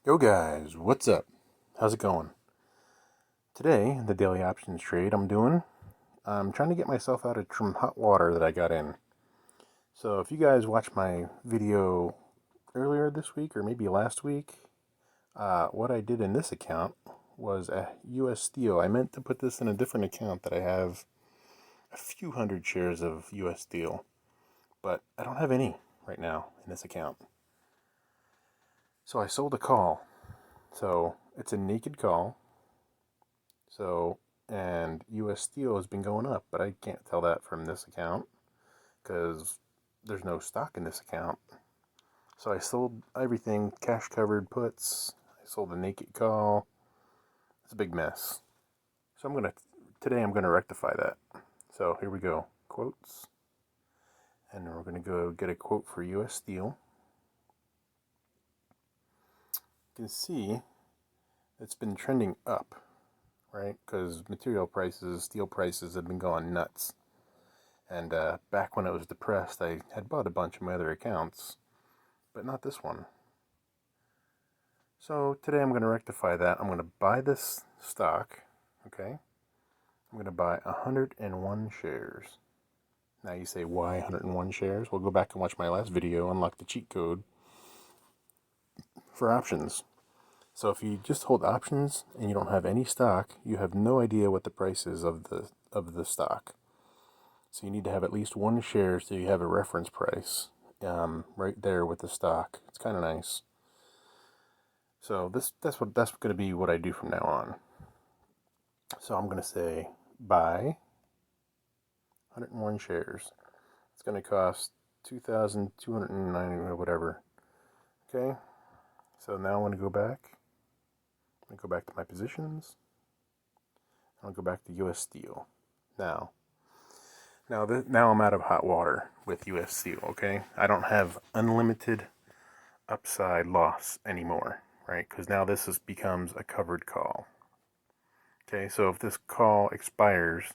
Yo guys, what's up? How's it going? Today, the daily options trade I'm trying to get myself out of some hot water that I got in. So if you guys watched my video earlier this week or maybe last week, what I did in this account was a US Steel. I meant to put this in a different account that I have a few hundred shares of US Steel, but I don't have any right now in this account. So I sold a call. So it's a naked call. And US Steel has been going up, but I can't tell that from this account because there's no stock in this account. So I sold everything, cash covered puts. I sold a naked call. It's a big mess. So today I'm gonna rectify that. So here we go. Quotes. And we're gonna go get a quote for US Steel. You can see it's been trending up, right? Because material prices, steel prices have been going nuts. And back when it was depressed, I had bought a bunch of my other accounts, but not this one. So today I'm going to rectify that. I'm going to buy this stock, okay? I'm going to buy 101 shares. Now you say, why 101 shares? Well, go back and watch my last video, unlock the cheat code for options. So if you just hold options and you don't have any stock, you have no idea what the price is of the stock. So you need to have at least one share so you have a reference price right there with the stock. It's kind of nice. So that's going to be what I do from now on. So I'm going to say buy 101 shares. It's going to cost 2,290 or whatever. Okay. So now I'm going to go back. I'm going to go back to my positions. I'll go back to US Steel. Now I'm out of hot water with US Steel, okay? I don't have unlimited upside loss anymore, right? Because now this becomes a covered call. Okay, so if this call expires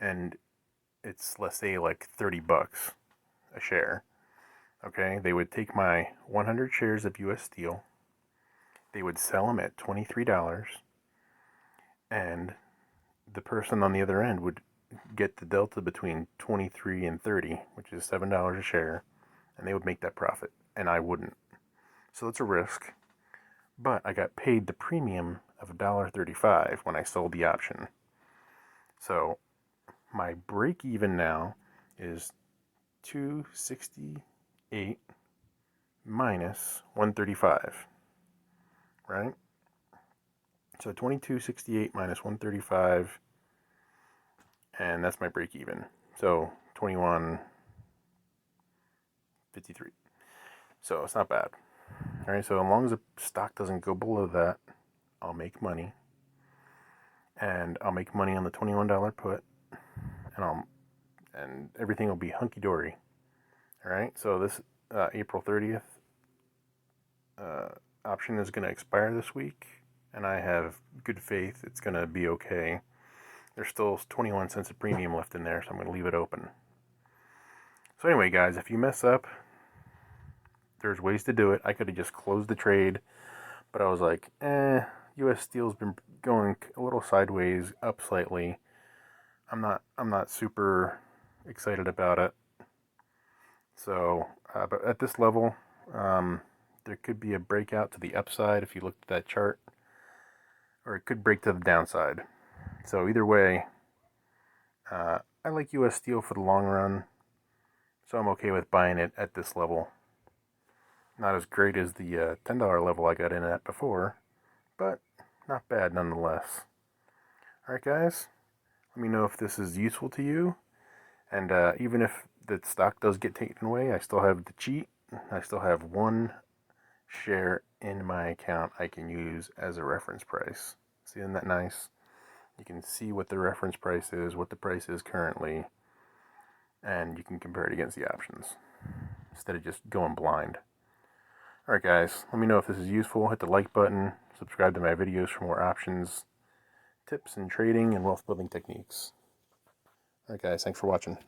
and it's, let's say, like $30 a share, okay, they would take my 100 shares of US Steel, they would sell them at $23, and the person on the other end would get the delta between 23 and 30, which is $7 a share, and they would make that profit, and I wouldn't. So it's a risk, but I got paid the premium of $1.35 when I sold the option. So my break even now is 268 minus 135, right? So 2268 minus 135, and that's my break even. So 2153. So it's not bad. All right, so as long as the stock doesn't go below that, I'll make money. And I'll make money on the $21 put, and everything will be hunky-dory. All right, so this April 30th option is going to expire this week, and I have good faith it's going to be okay. There's still 21 cents of premium left in there, so I'm going to leave it open. So anyway, guys, if you mess up, there's ways to do it. I could have just closed the trade, but I was like, US Steel's been going a little sideways, up slightly. I'm not super excited about it. So, but at this level, there could be a breakout to the upside if you looked at that chart, or it could break to the downside. So either way, I like US Steel for the long run, so I'm okay with buying it at this level. Not as great as the $10 level I got in at before, but not bad nonetheless. Alright guys, let me know if this is useful to you, and even if the stock does get taken away, I still have the cheat. I still have one share in my account I can use as a reference price. See, isn't that nice? You can see what the reference price is, what the price is currently, and you can compare it against the options instead of just going blind. Alright guys, let me know if this is useful. Hit the like button, subscribe to my videos for more options, tips in trading, and wealth building techniques. Alright guys, thanks for watching.